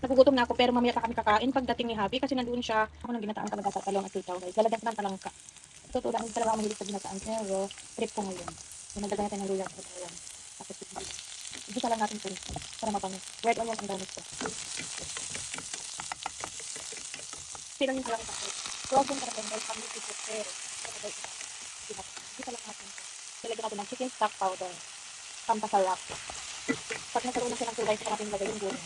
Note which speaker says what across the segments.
Speaker 1: Nagugutom na ako pero mamaya pa kami kakain pagdating ni Happy kasi nandoon siya. Ako nang ginataan talaga sa talong at sitaw guys. Lalagyan ko ng talangka. Totoo lang, talaga ako mahilig sa ginataan pero trip ko ngayon. So, nagdagay natin ng luya at ayan. Tapos igisa lang natin ito para mabango. Red onion ang gamit ko. Silang yung talangka ko. Frozen talaga guys, pang hindi ko pero igisa lang natin ito. Nilagyan natin ng chicken stock powder. Pampasarap. Pag nagkaroon na siya ng kulay, saka natin ilagay yung gulay.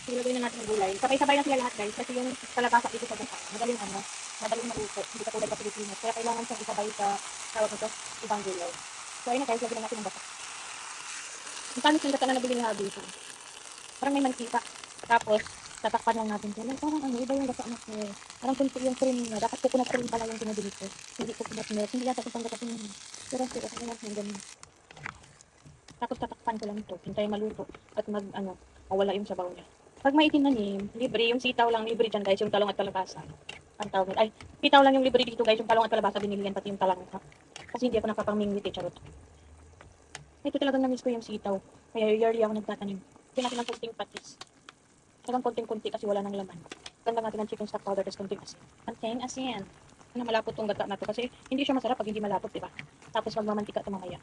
Speaker 1: Ilagay na natin yung gulay. Sabay-sabay na sila lahat guys kasi yung kalabasa dito sa gata. Madaling maluto. Hindi ka tulad sa Pilipinas. Kaya kailangan siyang isabay sa tawag nito, ibang gulay. So ayun na guys, lagyan na natin ng gata. Ang tamis ng gata na nabili na dito. Parang may mantika. Tapos, tatakpan lang natin ito. Parang ano, iba yung gata na ito. Parang kunti yung cream niya. Dapat coconut cream pala yung pinabili ko. Hindi coconut milk. Hindi yata itong gata niya. Pero kasi lang yung ganun. Tapos tatakpan ko lang ito. Hintay maluto. At mawala yung sabaw niya. Pag maitim na libre. Yung sitaw lang libre dyan guys. Yung talong at kalabasa. Ang tawag nila. Ay, sitaw lang yung libre dito guys. Yung talong at kalabasa binili yan. Pati yung talang. Kasi hindi ako nakapamingwit charot. Ito talagang namiss ko yung sitaw. Kaya yearly ako nagtatanim. Kaya natin ng kunting patis. Talagang konting-kunti kasi wala nang laman. Ganda natin ng chicken stock powder tapos konting asin. Konting asin. Malapot tong gata na to kasi hindi siya masarap pag hindi malapot, diba? Tapos magmamantika ito mamaya.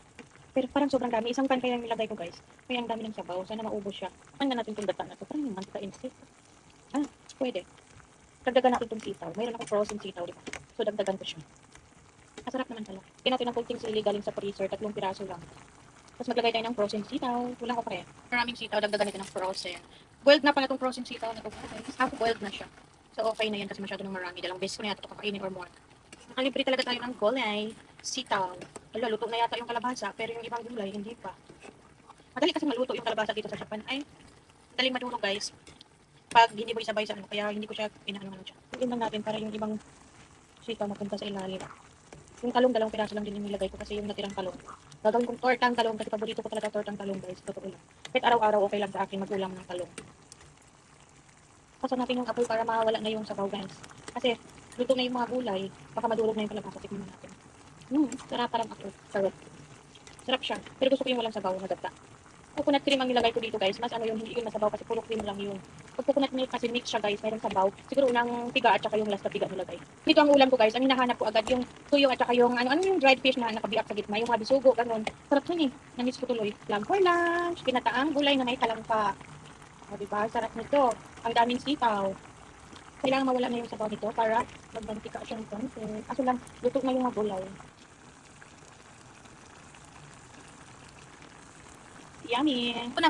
Speaker 1: Pero parang sobrang dami. Isang pan kaya yung nilagay ko guys. Kaya ang dami ng sabaw. Sana maubos siya. Ano natin itong gata na to. Parang yung mantika insist. Pwede. Dagdagan natin itong sitaw. Mayroon akong frozen sitaw, diba? So dagdagan ko siya. Masarap naman pala. Kaya natin ng kunting sili galing sa freezer. 3 piraso lang. Tapos maglagay tayo ng frozen sitaw. Kulang ko pa rin. Maraming sitaw. Dagdagan natin ng frozen. Boiled na pala itong frozen sitaw na ito. Half boiled na siya. So okay na yan kasi masyado ng marami. Dalang beses ko na yata ito kakainin or more. Nakalibre talaga tayo ng gulay. Sitaw. Wala, luto na yata yung kalabasa. Pero yung ibang gulay, hindi pa. Madali kasi maluto yung kalabasa dito sa Japan. Ay, madaling madurog guys. Pag hindi mo isabay sa kaya hindi ko siya inaano siya. Tingnan lang natin para yung ibang sitaw mapunta sa ilalim. Yung talong, 2 piraso lang din yung nilagay ko kasi yung natirang talong. Gagawin kong tortang talong kasi paborito ko talaga tortang talong guys. Totoo lang. Kahit araw-araw okay lang sa akin mag-ulam ng talong. Pasok natin yung apoy para mawala na yung sabaw guys. Kasi luto na yung mga gulay. Baka madurog na yung kalabasa. Tikman natin. Sarap parang ako. Sarap siya. Pero gusto ko yung walang sabaw na gata. Coconut cream ang nilagay ko dito guys. Mas hindi yun masabaw kasi puro cream lang yun. Pag coconut milk kasi mix siya guys. Mayroong sabaw. Siguro unang tiga at saka yung last na tiga nilagay. Dito ang ulam ko guys. Ang hinahanap ko agad yung tuyo at saka yung yung dried fish na nakabiak sa gitna. Yung habisugo, ganun. Sarap yun eh. Namiss ko tuloy. Lamb for lunch. Pinataang gulay na may talangka. O diba? Sarap nito. Ang daming sitaw. Kailangan mawala na yung sabaw nito para magbantika siya ng konti. Kaso lang, luto na yung mga gulay. Yummy! Ito na nga